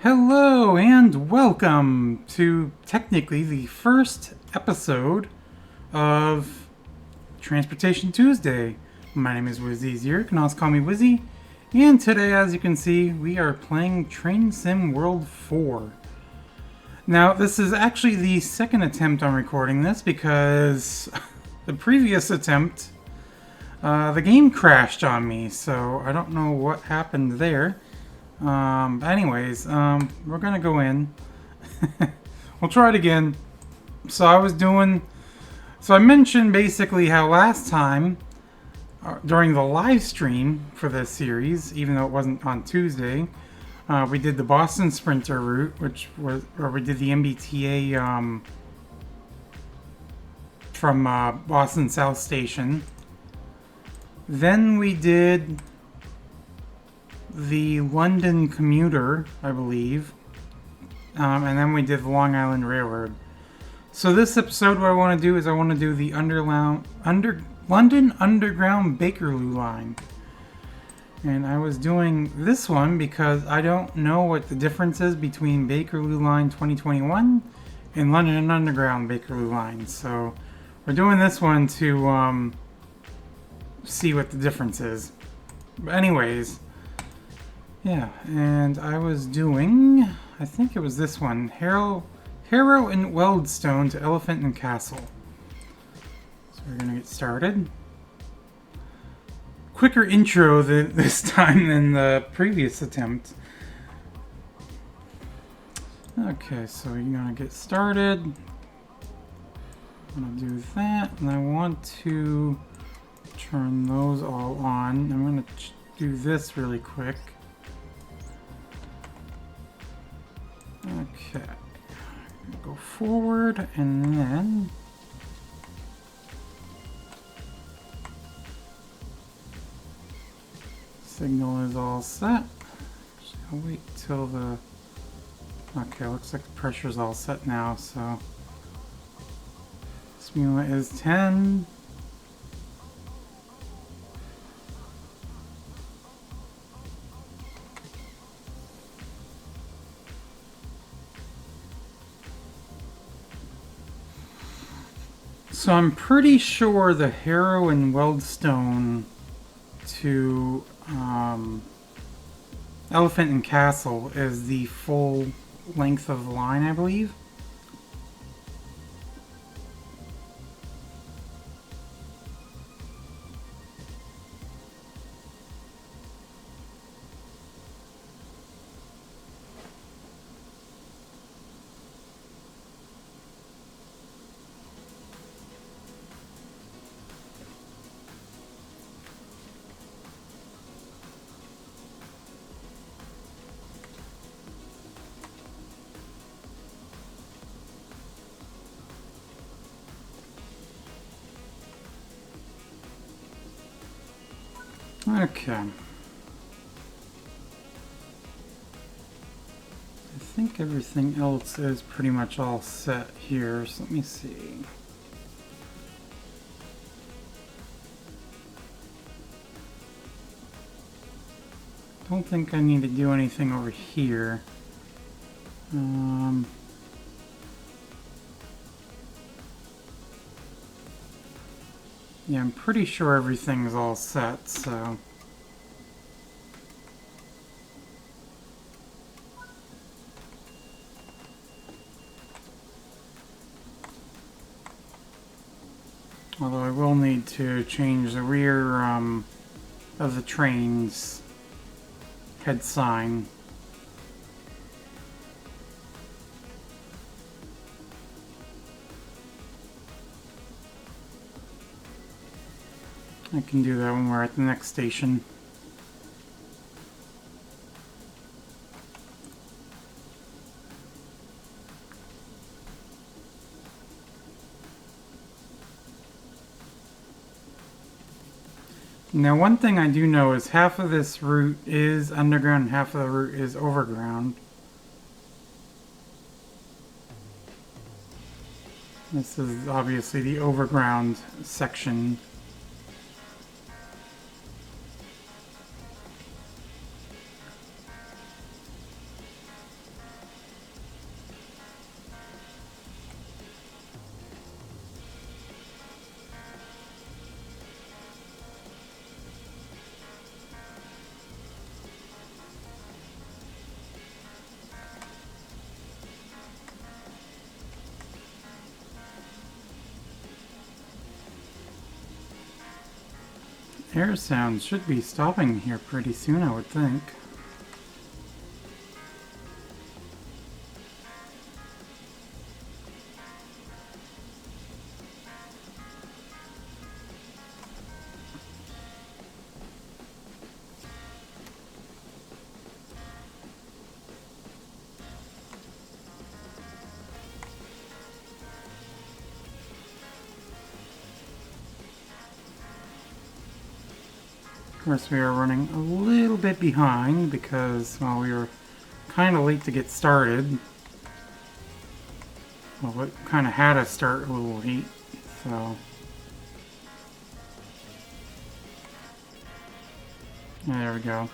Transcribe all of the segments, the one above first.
Hello and welcome to technically the first episode of Transportation Tuesday. My name is Wizzy Zier, you can also call me Wizzy, and today, as you can see, we are playing Train Sim World 4. Now, this is actually the second attempt on recording this because the previous attempt, the game crashed on me, so I don't know what happened there. Anyways, we're gonna go in. We'll try it again. So I mentioned basically how last time, during the live stream for this series, even though it wasn't on Tuesday, we did the Boston Sprinter route, where we did the MBTA, from, Boston South Station. Then we did the London commuter, I believe, and then we did the Long Island Railroad. So this episode, what I want to do is I want to do the London Underground Bakerloo line. And I was doing this one because I don't know what the difference is between Bakerloo Line 2021 and London Underground Bakerloo line. So we're doing this one to see what the difference is. But anyways, yeah, and I was doing, I think it was this one, Harrow and Weldstone to Elephant and Castle. So we're gonna get started. Quicker intro this time than the previous attempt. Okay, so we're gonna get started. I'm gonna do that, and I want to turn those all on. I'm gonna do this really quick. Okay, go forward and then signal is all set. Just gonna wait till the, okay, looks like the pressure's all set now, so speed limit is 10. So I'm pretty sure the Harrow and Weldstone to Elephant and Castle is the full length of the line, I believe. Okay. I think everything else is pretty much all set here, so let me see. Don't think I need to do anything over here. Yeah, I'm pretty sure everything's all set, so. Although I will need to change the rear of the train's head sign. I can do that when we're at the next station. Now, one thing I do know is half of this route is underground, half of the route is overground. This is obviously the overground section. air sounds should be stopping here pretty soon, I would think. Of course, we are running a little bit behind because, well, we were kind of late to get started. Well, it kind of had us start a little late, so... There we go.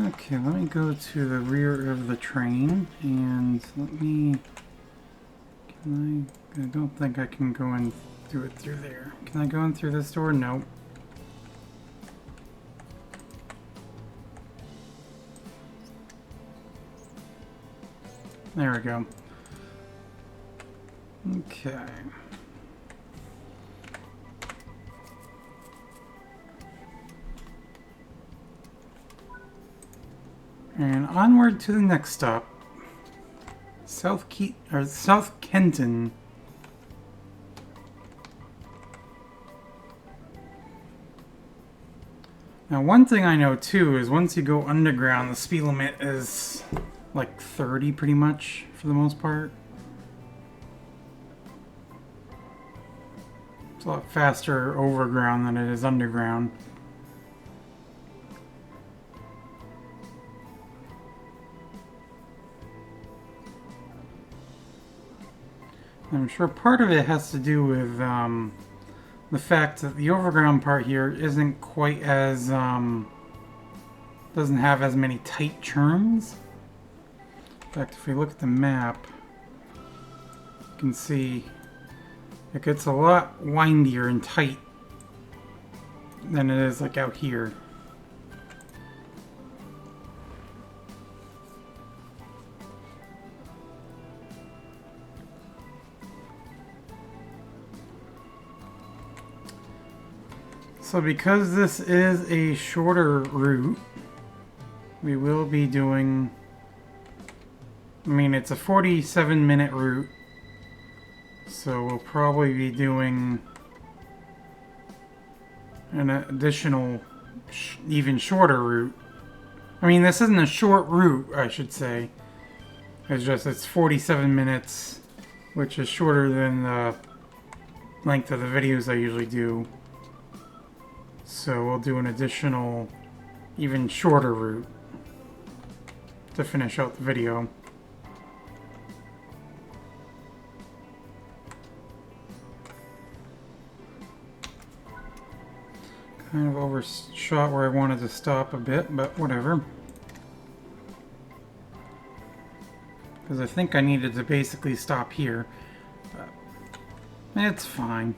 Okay, let me go to the rear of the train and let me... I don't think I can go in do it through there. Can I go in through this door? Nope. There we go. Okay. And onward to the next stop. South Kenton. Now, one thing I know too is once you go underground, the speed limit is like 30 pretty much for the most part. It's a lot faster overground than it is underground. I'm sure part of it has to do with the fact that the overground part here isn't quite as, doesn't have as many tight turns. In fact, if we look at the map, you can see it gets a lot windier and tight than it is like out here. So because this is a shorter route, we will be doing, I mean, it's a 47-minute route, so we'll probably be doing an additional, even shorter route. I mean, this isn't a short route, I should say. It's just, it's 47 minutes, which is shorter than the length of the videos I usually do. So we'll do an additional, even shorter route to finish out the video. Kind of overshot where I wanted to stop a bit, but whatever. Because I think I needed to basically stop here. But it's fine.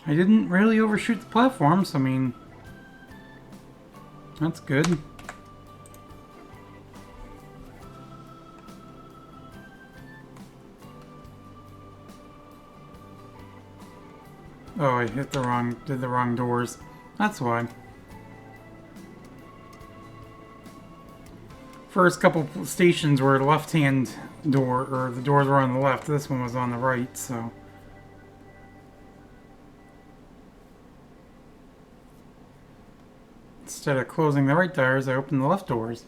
I didn't really overshoot the platforms, I mean, that's good. Oh, I did the wrong doors. That's why. First couple stations were left-hand door, or the doors were on the left, this one was on the right, so... Instead of closing the right doors, I opened the left doors.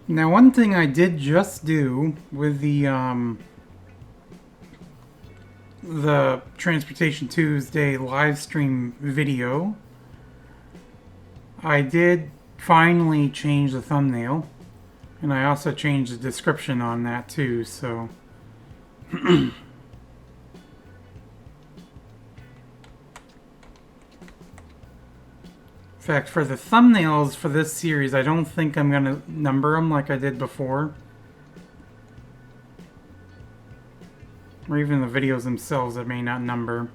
Now, one thing I did just do with the Transportation Tuesday live stream video, I did finally change the thumbnail, and I also changed the description on that too, so... In fact, for the thumbnails for this series, I don't think I'm going to number them like I did before. Or even the videos themselves, I may not number.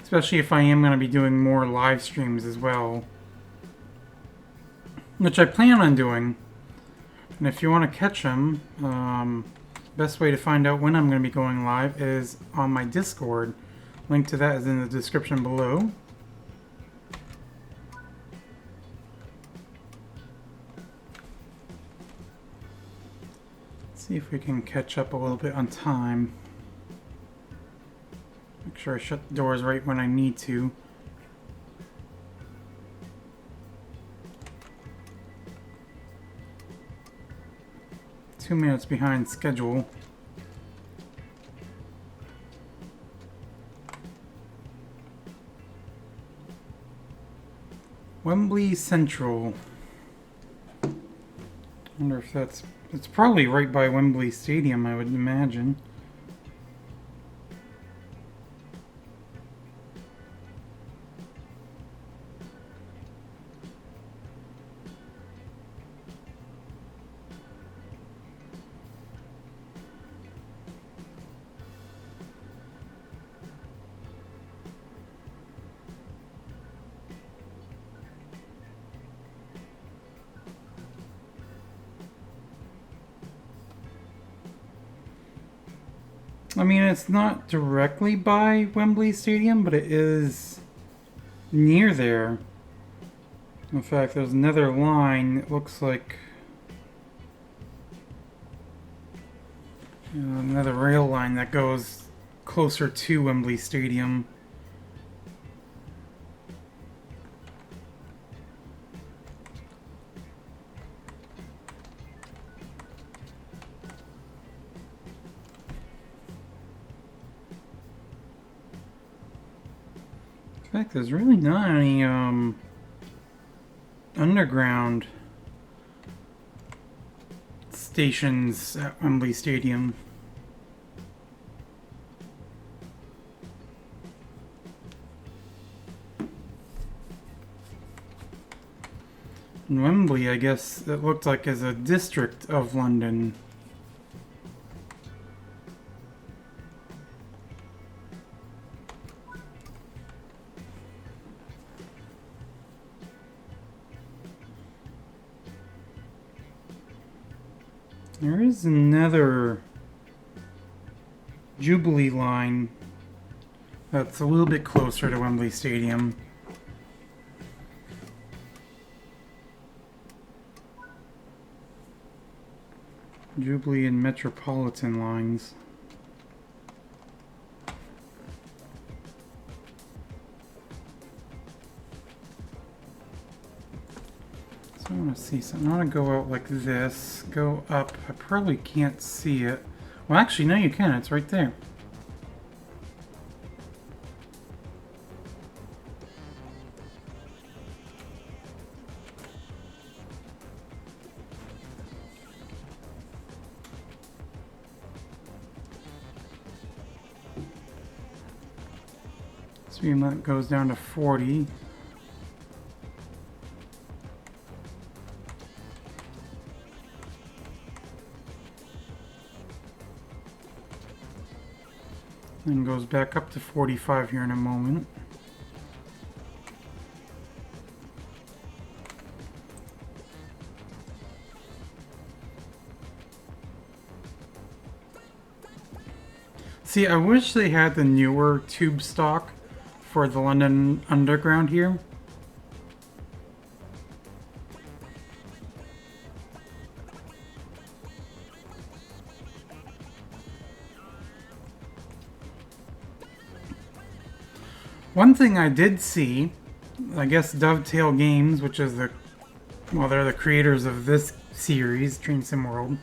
Especially if I am going to be doing more live streams as well. Which I plan on doing. And if you want to catch them, best way to find out when I'm going to be going live is on my Discord. Link to that is in the description below. Let's see if we can catch up a little bit on time. Make sure I shut the doors right when I need to. Two minutes behind schedule. Wembley Central. I wonder if it's probably right by Wembley Stadium, I would imagine. I mean, it's not directly by Wembley Stadium, but it is near there. In fact, there's another line, it looks like another rail line that goes closer to Wembley Stadium. In fact, there's really not any underground stations at Wembley Stadium. And Wembley, I guess, it looked like is a district of London. There is another Jubilee line that's a little bit closer to Wembley Stadium. Jubilee and Metropolitan lines. So I want to see something. I want to go out like this, go up. I probably can't see it. Well, actually, no, you can. It's right there. Speed limit goes down to 40. Then goes back up to 45 here in a moment. See, I wish they had the newer tube stock for the London Underground here. One thing I did see, I guess Dovetail Games, which is they're the creators of this series, Train Sim World,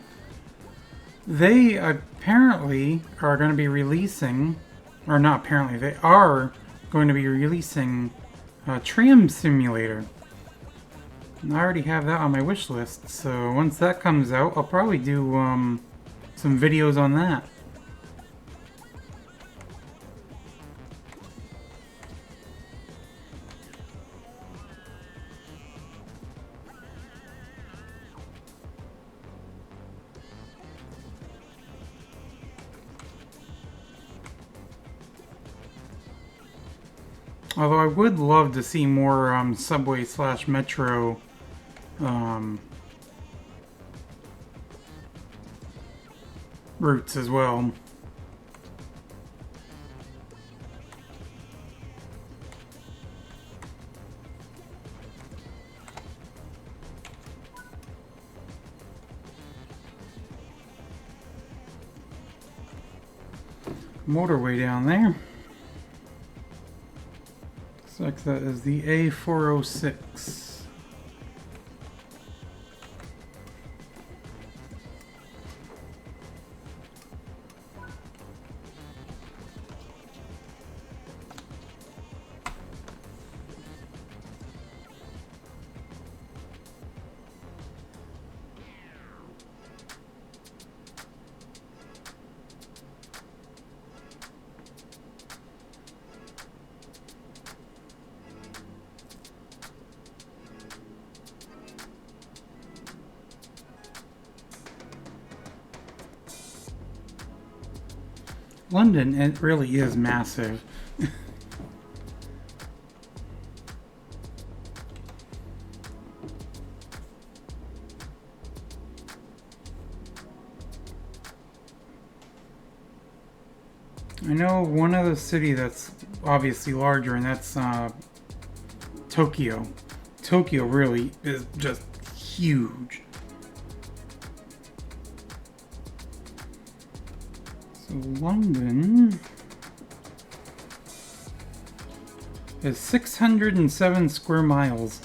they apparently are going to be releasing, or not apparently, they are going to be releasing a Tram Simulator. And I already have that on my wish list, so once that comes out, I'll probably do some videos on that. Although I would love to see more subway slash metro um, routes as well. Motorway down there. Looks like that is the A406. London, it really is massive. I know one other city that's obviously larger, and that's Tokyo. Tokyo really is just huge. So London is 607 square miles.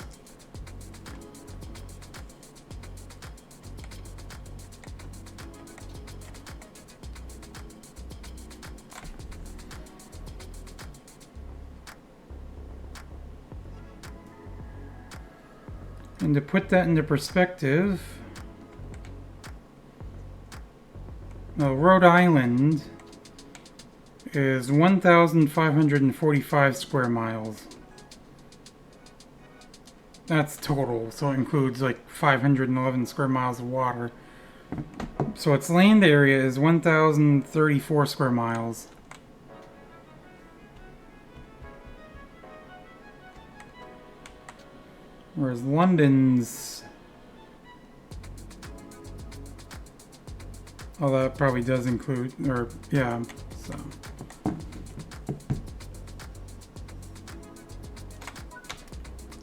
And to put that into perspective, Rhode Island is 1,545 square miles. That's total, so it includes like 511 square miles of water. So its land area is 1,034 square miles. Whereas London's... Oh, that probably does include... Or, yeah, so...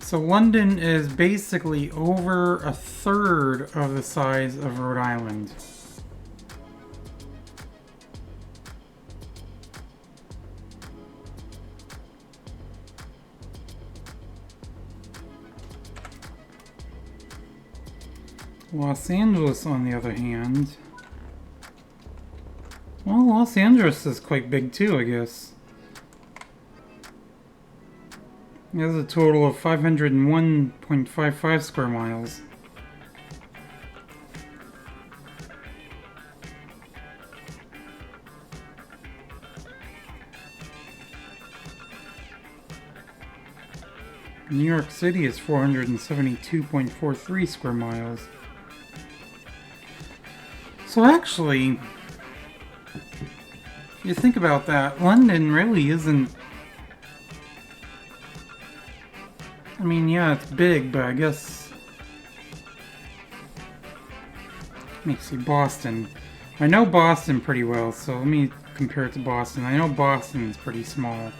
So London is basically over a third of the size of Rhode Island. Los Angeles, on the other hand... Well, Los Angeles is quite big too, I guess. It has a total of 501.55 square miles. New York City is 472.43 square miles. So actually, if you think about that, London really isn't... I mean, yeah, it's big, but I guess... Let me see, Boston. I know Boston pretty well, so let me compare it to Boston. I know Boston is pretty small.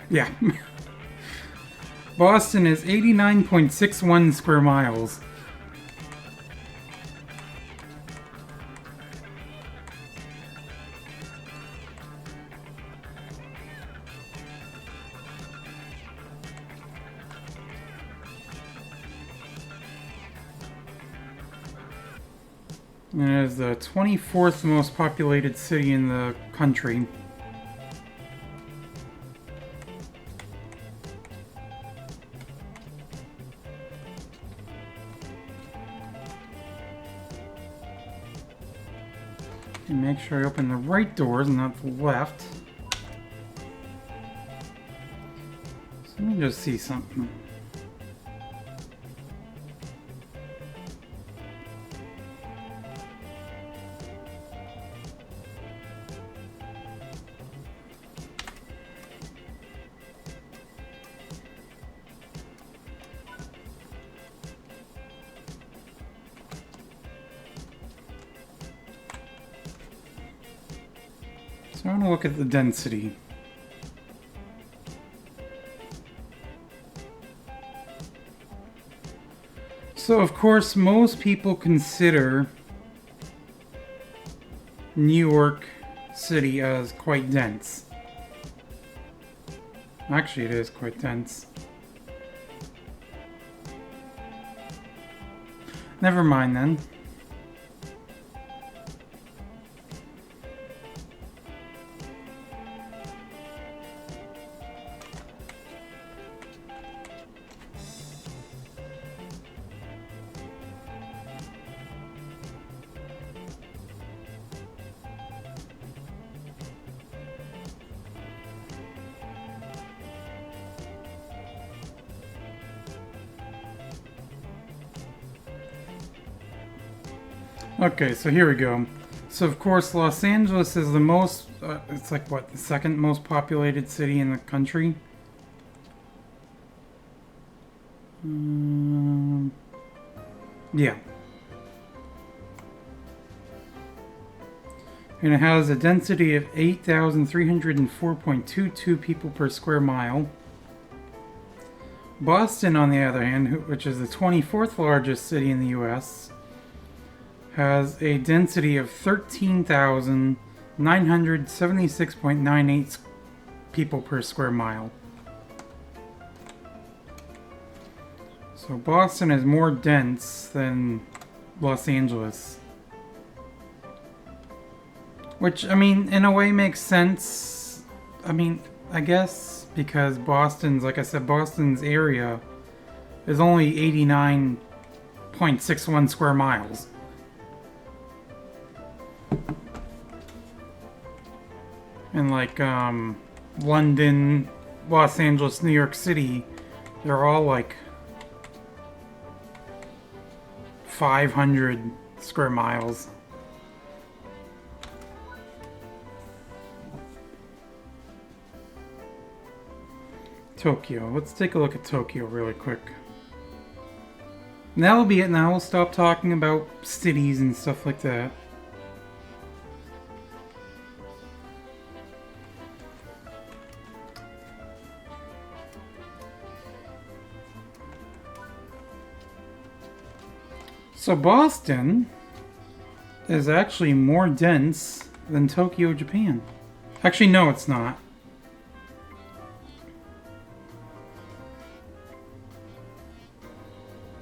Yeah. Boston is 89.61 square miles. And it is the 24th most populated city in the country. And make sure I open the right doors and not the left. So let me just see something. So I want to look at the density. So of course most people consider New York City as quite dense. Actually it is quite dense. Never mind then. Okay, so here we go. So of course Los Angeles is the most, it's like what, the second most populated city in the country? Yeah. And it has a density of 8,304.22 people per square mile. Boston, on the other hand, which is the 24th largest city in the US, has a density of 13,976.98 people per square mile. So Boston is more dense than Los Angeles. Which, I mean, in a way makes sense. I mean, I guess because Boston's, like I said, Boston's area is only 89.61 square miles. And like London, Los Angeles, New York City, they're all like 500 square miles. Tokyo. Let's take a look at Tokyo really quick. And that'll be it now. We'll stop talking about cities and stuff like that. So Boston is actually more dense than Tokyo, Japan. Actually, no, it's not.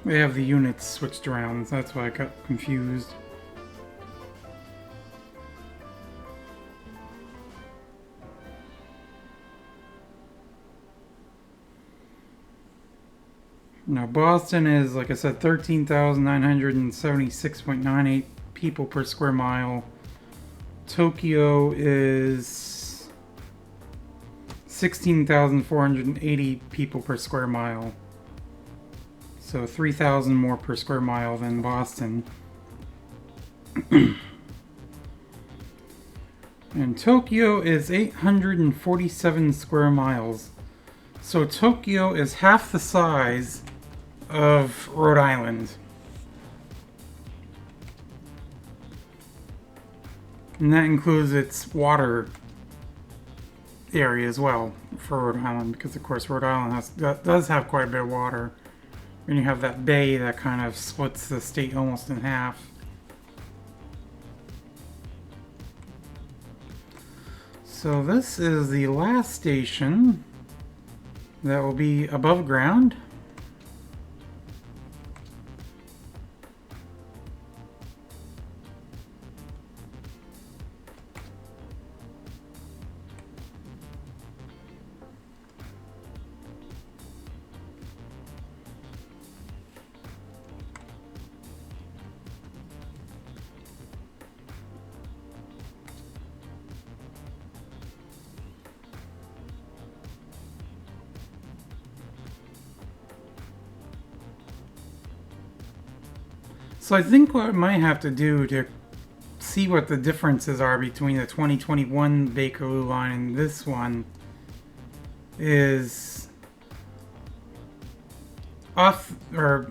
They have the units switched around, that's why I got confused. Now, Boston is, like I said, 13,976.98 people per square mile. Tokyo is 16,480 people per square mile. So 3,000 more per square mile than Boston. And Tokyo is 847 square miles. So Tokyo is half the size of Rhode Island. And that includes its water area as well for Rhode Island, because of course Rhode Island does have quite a bit of water. And you have that bay that kind of splits the state almost in half. So this is the last station that will be above ground. So I think what I might have to do to see what the differences are between the 2021 Bakerloo line and this one is off, or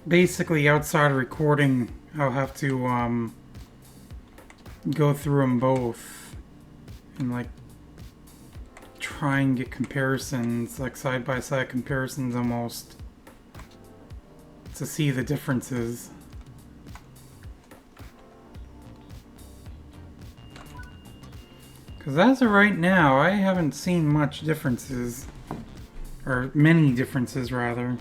basically outside of recording, I'll have to go through them both and like try and get comparisons, like side-by-side comparisons almost, to see the differences. Because as of right now, I haven't seen much differences, or many differences rather.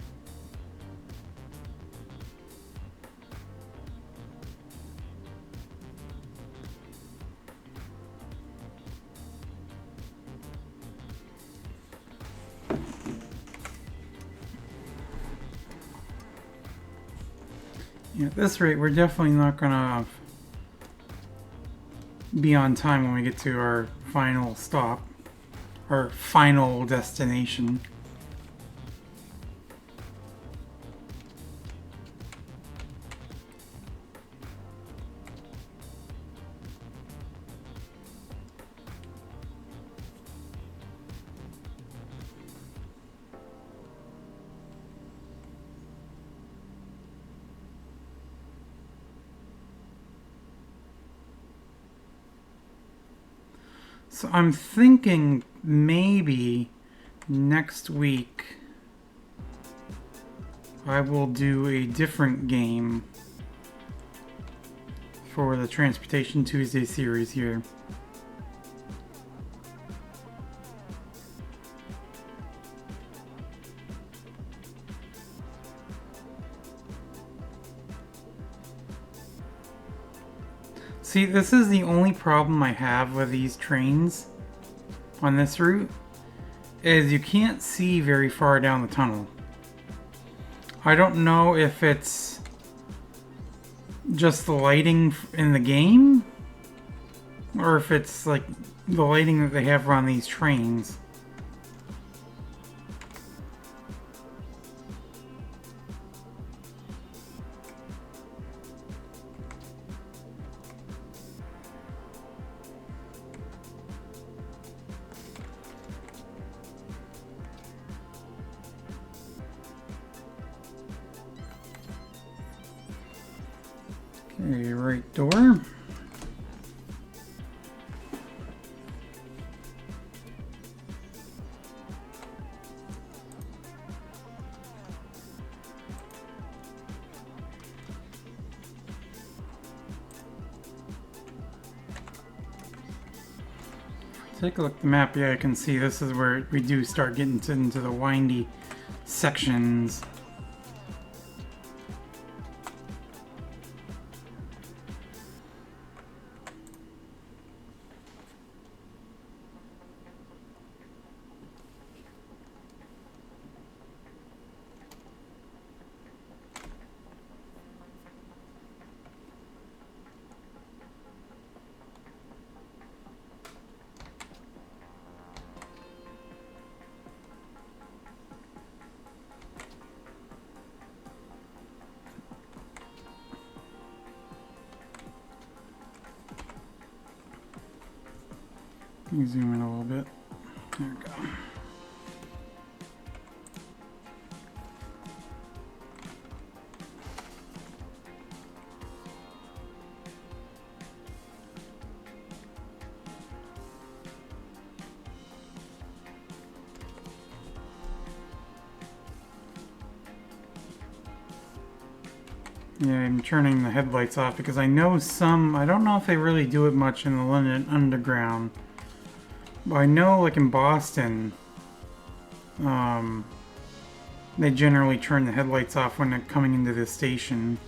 Yeah, at this rate, we're definitely not gonna be on time when we get to our final stop, our final destination. So I'm thinking maybe next week I will do a different game for the Transportation Tuesday series here. See, this is the only problem I have with these trains on this route, is you can't see very far down the tunnel. I don't know if it's just the lighting in the game, or if it's like the lighting that they have on these trains. Okay, right door. Take a look at the map. Yeah, I can see this is where we do start getting into the windy sections. Let me zoom in a little bit. There we go. Yeah, I'm turning the headlights off because I know I don't know if they really do it much in the London Underground. But I know, like in Boston, they generally turn the headlights off when they're coming into the station.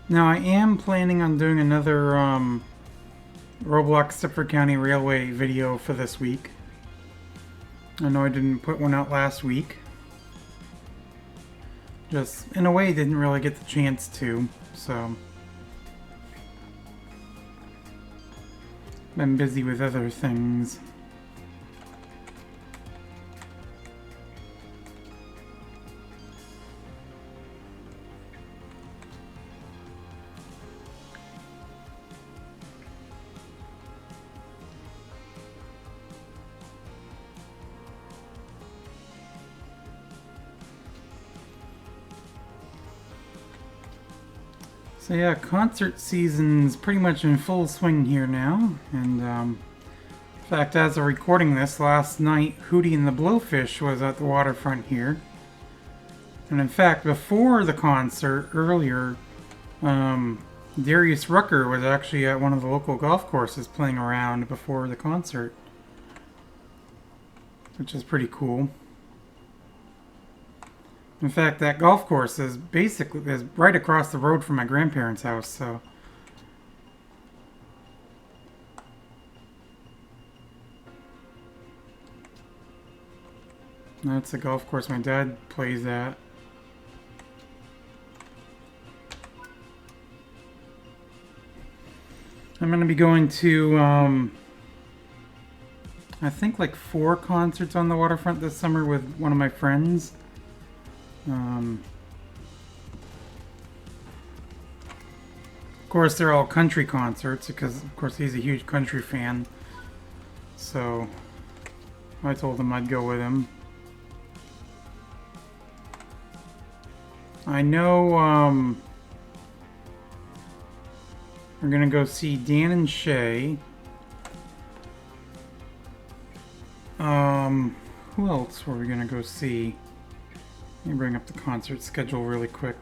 Now, I am planning on doing another Roblox Stepford County Railway video for this week. I know I didn't put one out last week. Just, in a way, didn't really get the chance to, so. Been busy with other things. So yeah, concert season's pretty much in full swing here now, and in fact, as of recording this, last night Hootie and the Blowfish was at the waterfront here. And in fact, before the concert, earlier, Darius Rucker was actually at one of the local golf courses playing around before the concert, which is pretty cool. In fact, that golf course is right across the road from my grandparents' house, so. That's the golf course my dad plays at. I'm going to be going to, I think like 4 concerts on the waterfront this summer with one of my friends. Of course, they're all country concerts because, of course, he's a huge country fan. So I told him I'd go with him. I know we're gonna go see Dan and Shay. Who else were we gonna go see? Let me bring up the concert schedule really quick.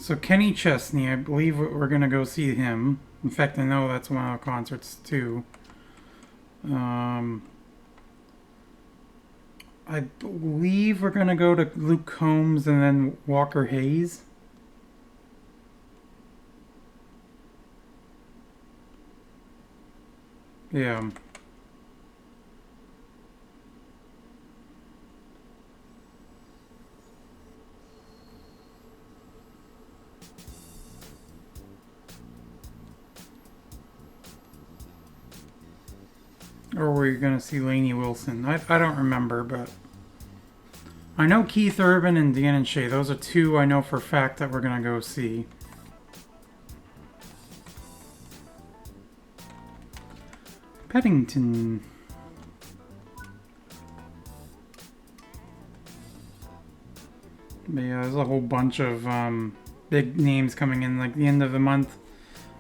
So Kenny Chesney, I believe we're gonna go see him. In fact, I know that's one of the concerts too. I believe we're gonna go to Luke Combs and then Walker Hayes. Yeah. Or were you going to see Lainey Wilson? I don't remember, but I know Keith Urban and Dan and Shay. Those are 2 I know for a fact that we're going to go see. Peddington. But yeah, there's a whole bunch of big names coming in. Like the end of the month,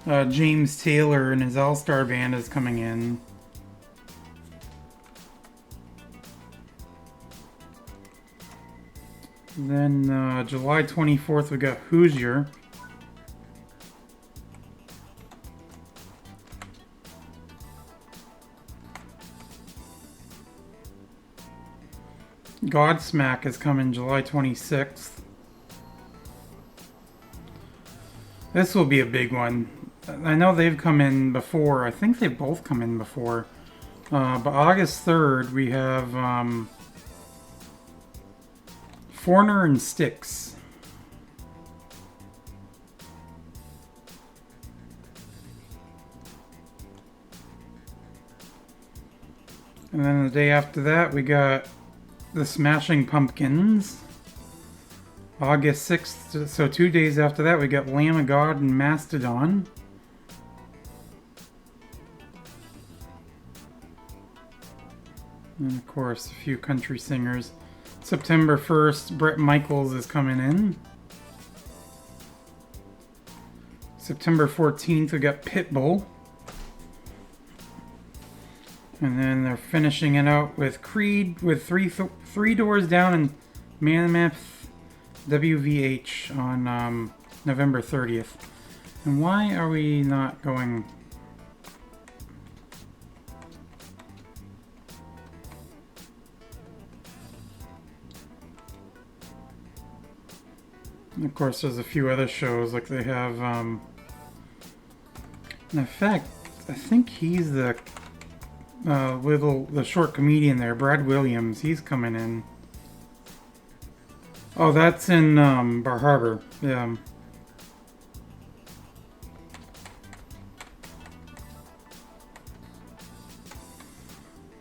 James Taylor and his All-Star Band is coming in. Then July 24th we got Hoosier. Godsmack is coming July 26th. This will be a big one. I know they've come in before. I think they've both come in before. But August 3rd we have Foreigner and Styx. And then the day after that, we got the Smashing Pumpkins. August 6th, so 2 days after that, we got Lamb of God and Mastodon. And of course, a few country singers. September 1st, Bret Michaels is coming in. September 14th, we got Pitbull. And then they're finishing it out with Creed with three doors down and Mammoth WVH on November 30th. And why are we not going? And of course, there's a few other shows like they have. In fact, I think he's the the short comedian there, Brad Williams. He's coming in. Oh, that's in Bar Harbor. Yeah.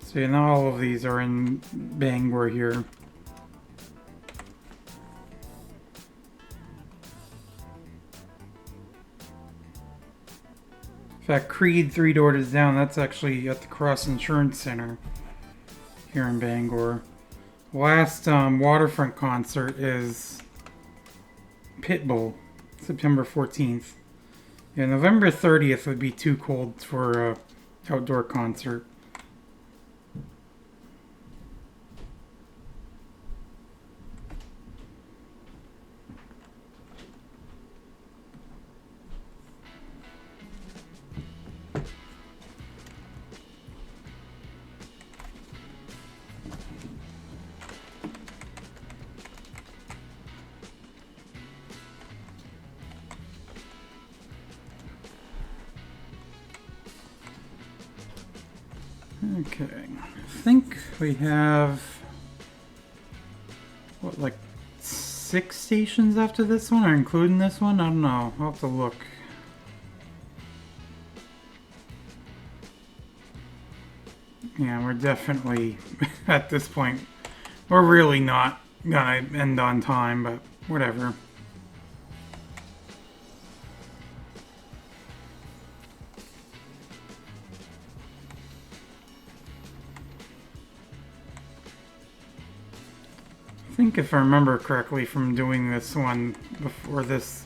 So now all of these are in Bangor here. In fact, Creed Three Doors Down, that's actually at the Cross Insurance Center here in Bangor. Last waterfront concert is Pitbull, September 14th. Yeah, November 30th would be too cold for an outdoor concert. Okay, I think we have, what, like 6 stations after this one, or including this one? I don't know, I'll have to look. Yeah, we're definitely, at this point, we're really not gonna end on time, but whatever. I think if I remember correctly from doing this one before these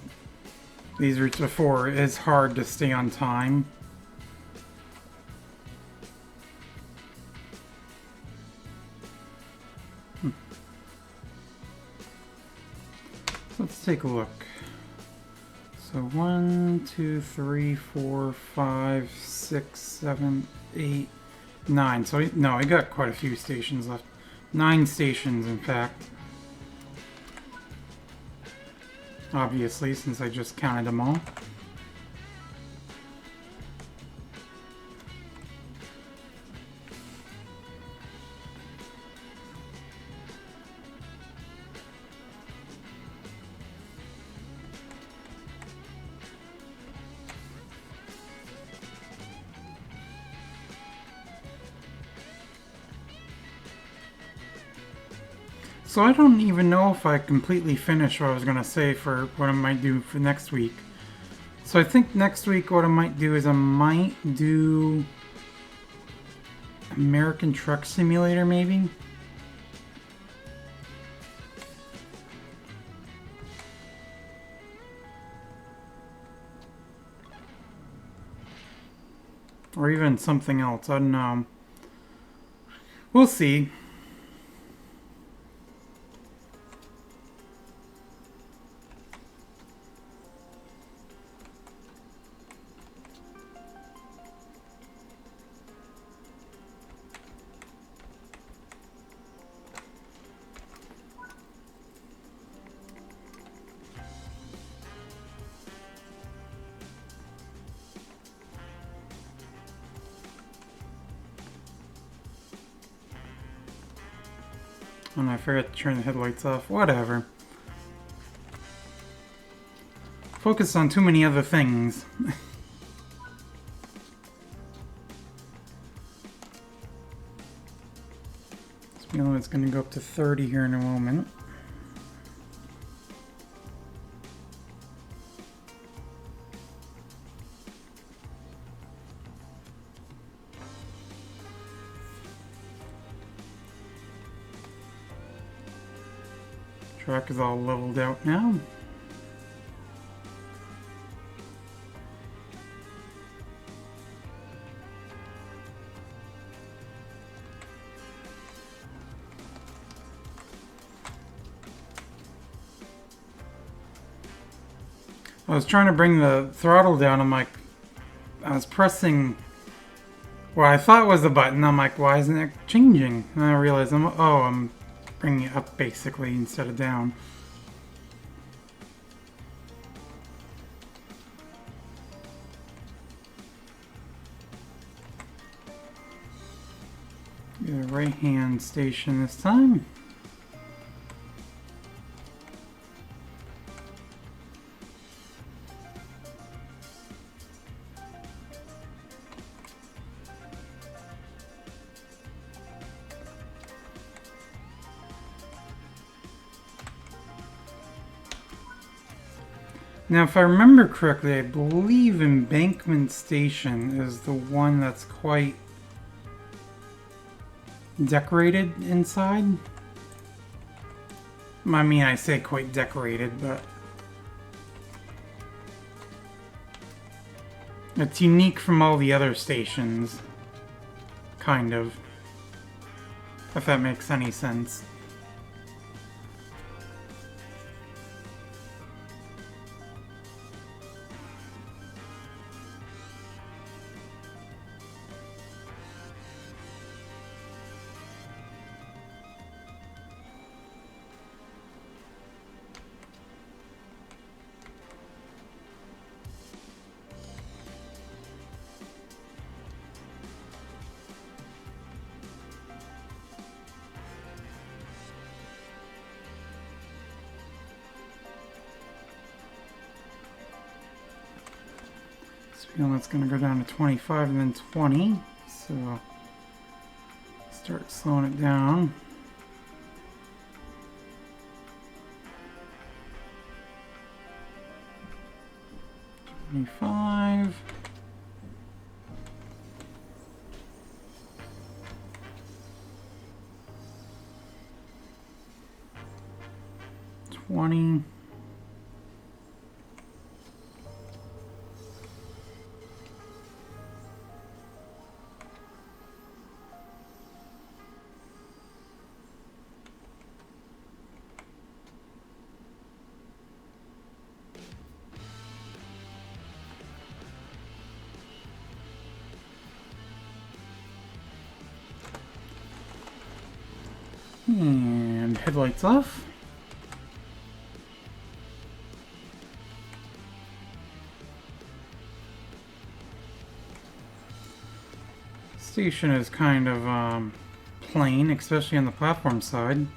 routes before, it's hard to stay on time. Let's take a look. So 1, 2, 3, 4, 5, 6, 7, 8, 9. So no, I got quite a few stations left. 9 stations, in fact. Obviously, since I just counted them all. So I don't even know if I completely finished what I was going to say for what I might do for next week. So I think next week what I might do is I might do American Truck Simulator, maybe? Or even something else, I don't know. We'll see. And I forgot to turn the headlights off. Whatever. Focus on too many other things. We know it's going to go up to 30 here in a moment. Track is all leveled out now. I was trying to bring the throttle down. I'm like, I was pressing what I thought was the button. I'm like, why isn't it changing? And I realized I'm bringing it up basically instead of down. Get a right hand station this time. Now, if I remember correctly, I believe Embankment Station is the one that's quite decorated inside. I mean, I say quite decorated, but it's unique from all the other stations. Kind of. If that makes any sense. Speed limit's going to go down to 25 and then 20. So start slowing it down. $25. 20. And headlights off. Station is kind of plain, especially on the platform side.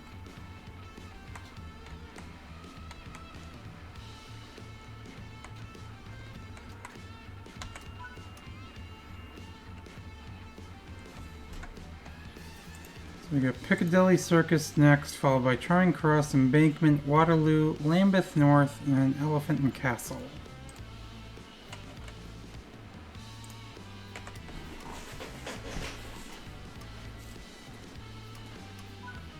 So we got Piccadilly Circus next, followed by Charing Cross, Embankment, Waterloo, Lambeth North, and then Elephant and Castle.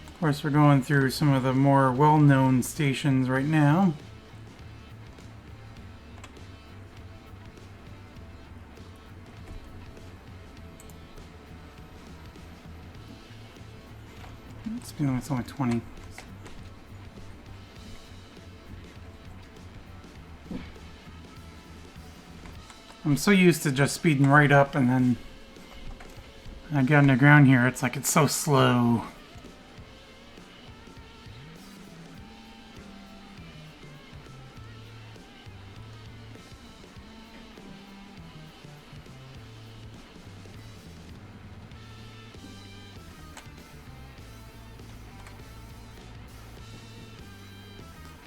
Of course, we're going through some of the more well-known stations right now. It's only 20. I'm so used to just speeding right up, and then I get underground here, it's like it's so slow.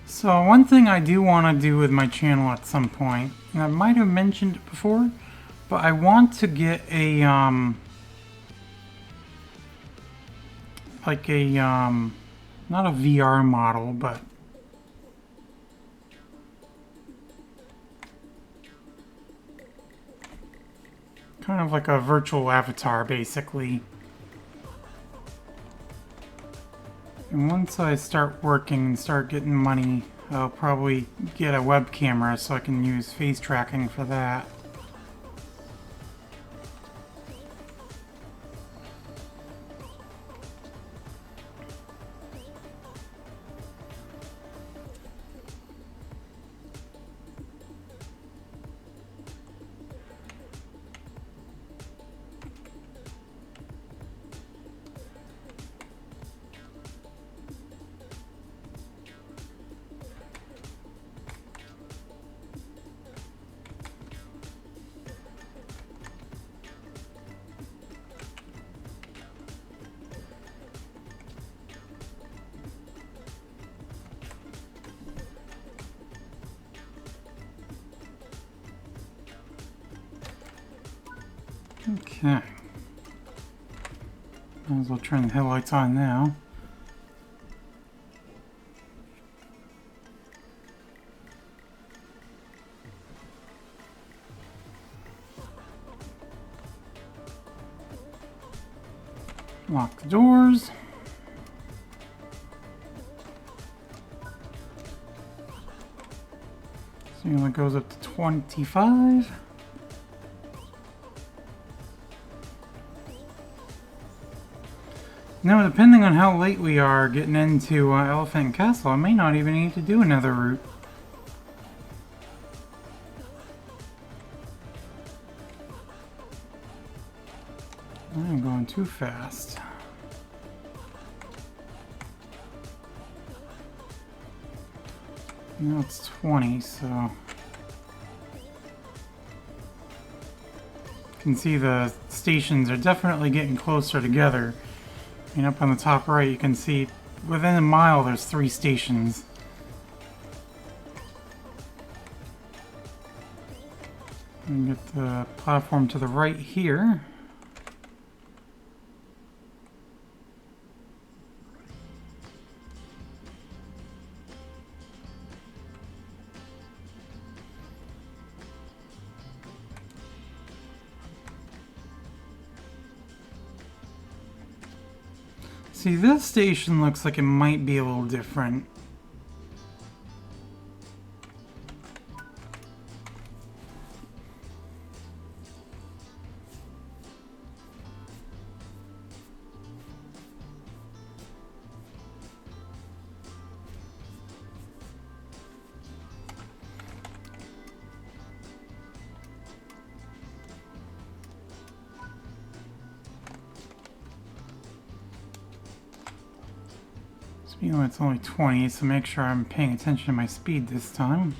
So one thing I do want to do with my channel at some point, and I might have mentioned it before, but I want to get a, like a, not a VR model, but kind of like a virtual avatar, basically. And once I start working and start getting money, I'll probably get a web camera so I can use face tracking for that. Okay. Might as well turn the headlights on now. Lock the doors. So it only goes up to 25. Now, depending on how late we are getting into Elephant Castle, I may not even need to do another route. I'm going too fast. Now it's 20, so... You can see the stations are definitely getting closer together. And up on the top right, you can see within a mile there's 3 stations. And get the platform to the right here. See, this station looks like it might be a little different. Speed limit's only 20, so make sure I'm paying attention to my speed this time.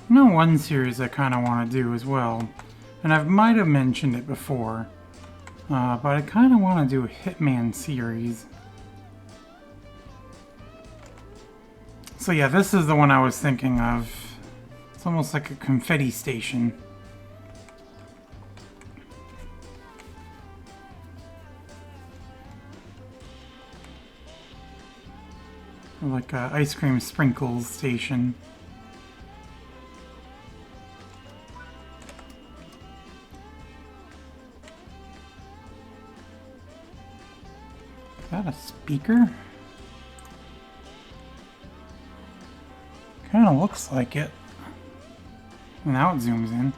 You know, one series I kind of want to do as well, and I might have mentioned it before, but I kind of want to do a Hitman series. So yeah, this is the one I was thinking of. It's almost like a confetti station. Or like a ice cream sprinkles station. Is that a speaker? Kind of looks like it. Now it zooms in.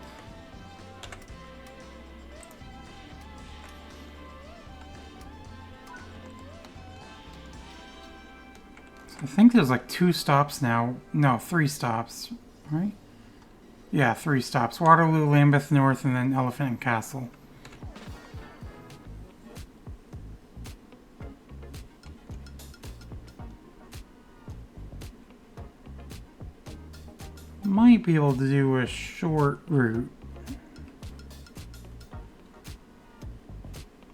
So I think there's like 2 stops now. No, 3 stops, right? Yeah, 3 stops. Waterloo, Lambeth North, and then Elephant and Castle. Might be able to do a short route.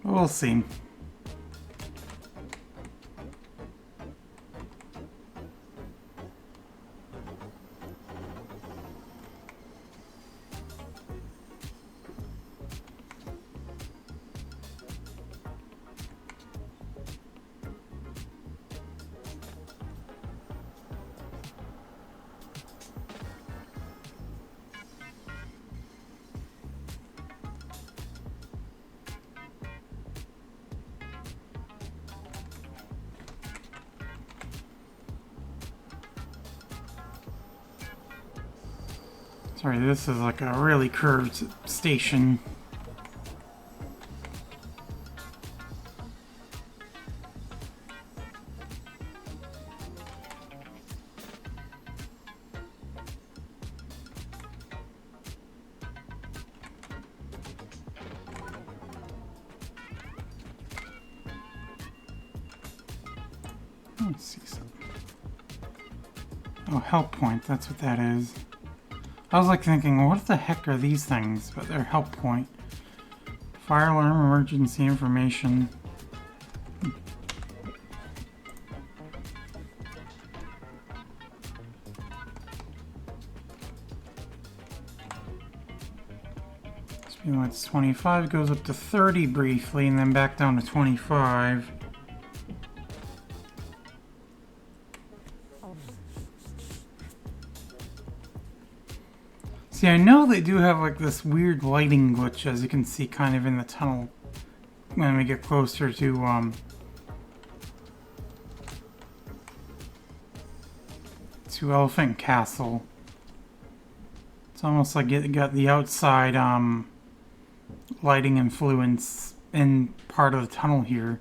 We'll see. Sorry, this is like a really curved station. Let's see something. Oh, help point, that's what that is. I was like thinking, what the heck are these things? But they're help point. Fire alarm, emergency information. Speed limit's 25, goes up to 30 briefly, and then back down to 25. See, I know they do have like this weird lighting glitch, as you can see kind of in the tunnel when we get closer to Elephant Castle. It's almost like it got the outside lighting influence in part of the tunnel here.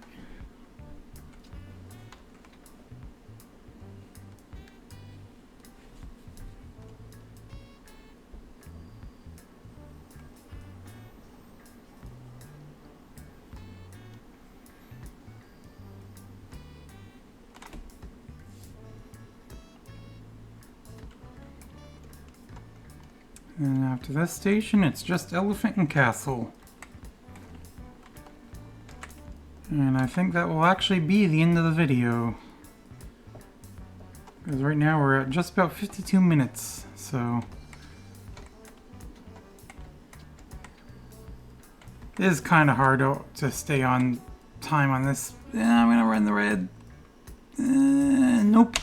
And after this station, it's just Elephant and Castle. And I think that will actually be the end of the video. Because right now we're at just about 52 minutes, so... It is kind of hard to stay on time on this. I'm gonna run the red. Nope.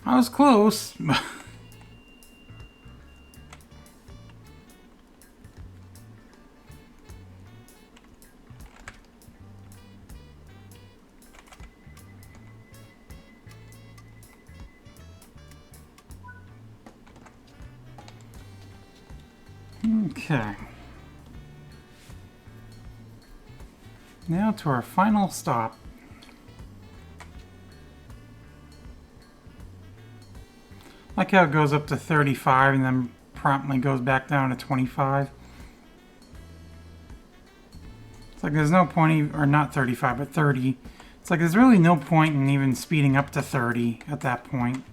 I was close. Okay. Now to our final stop. Like how it goes up to 35 and then promptly goes back down to 25. It's like there's no point, or not 35, but 30. It's like there's really no point in even speeding up to 30 at that point.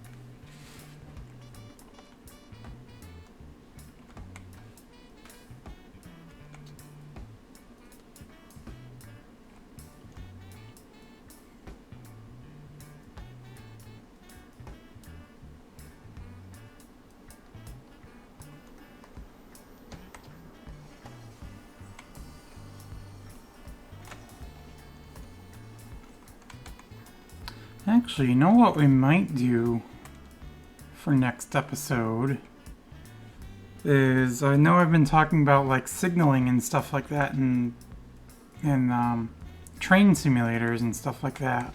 Actually, you know what we might do for next episode is, I know I've been talking about like signaling and stuff like that in train simulators and stuff like that.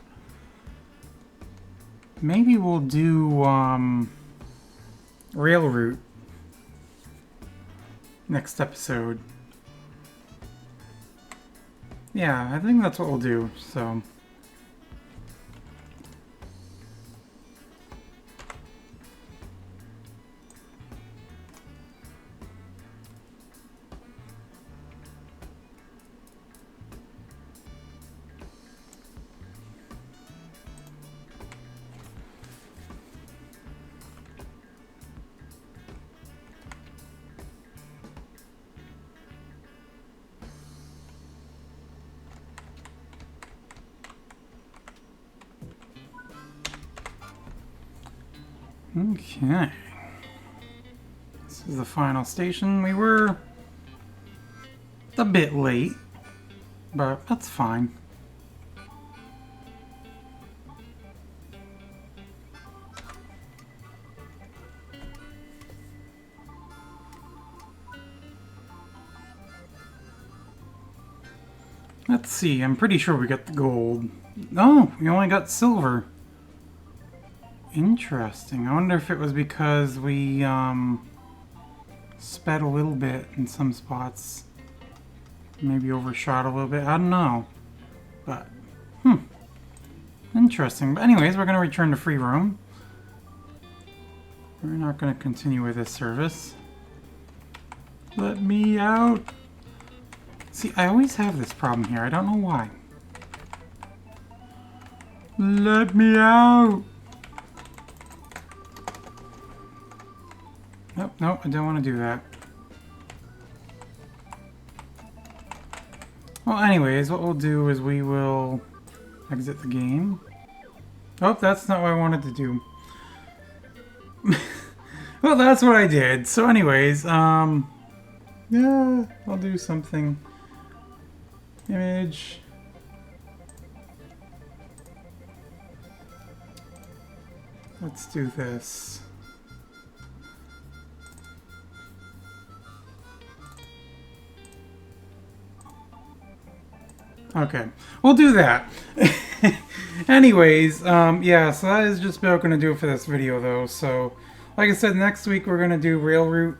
Maybe we'll do rail route next episode. Yeah, I think that's what we'll do, so... Okay. This is the final station. We were a bit late, but that's fine. Let's see, I'm pretty sure we got the gold. No, we only got silver. Interesting. I wonder if it was because we sped a little bit in some spots. Maybe overshot a little bit. I don't know. But, interesting. But anyways, we're going to return to free roam. We're not going to continue with this service. Let me out. See, I always have this problem here. I don't know why. Let me out! Nope, nope, I don't want to do that. Well, anyways, what we'll do is we will exit the game. Oh, that's not what I wanted to do. Well, that's what I did. So anyways, yeah, I'll do something. Image. Let's do this. Okay, we'll do that. Anyways, yeah, so that is just about going to do it for this video, though. So, like I said, next week we're going to do Railroute.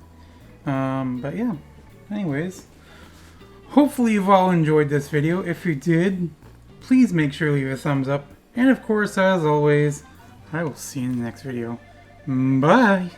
But yeah, anyways, hopefully you've all enjoyed this video. If you did, please make sure to leave a thumbs up. And of course, as always, I will see you in the next video. Bye!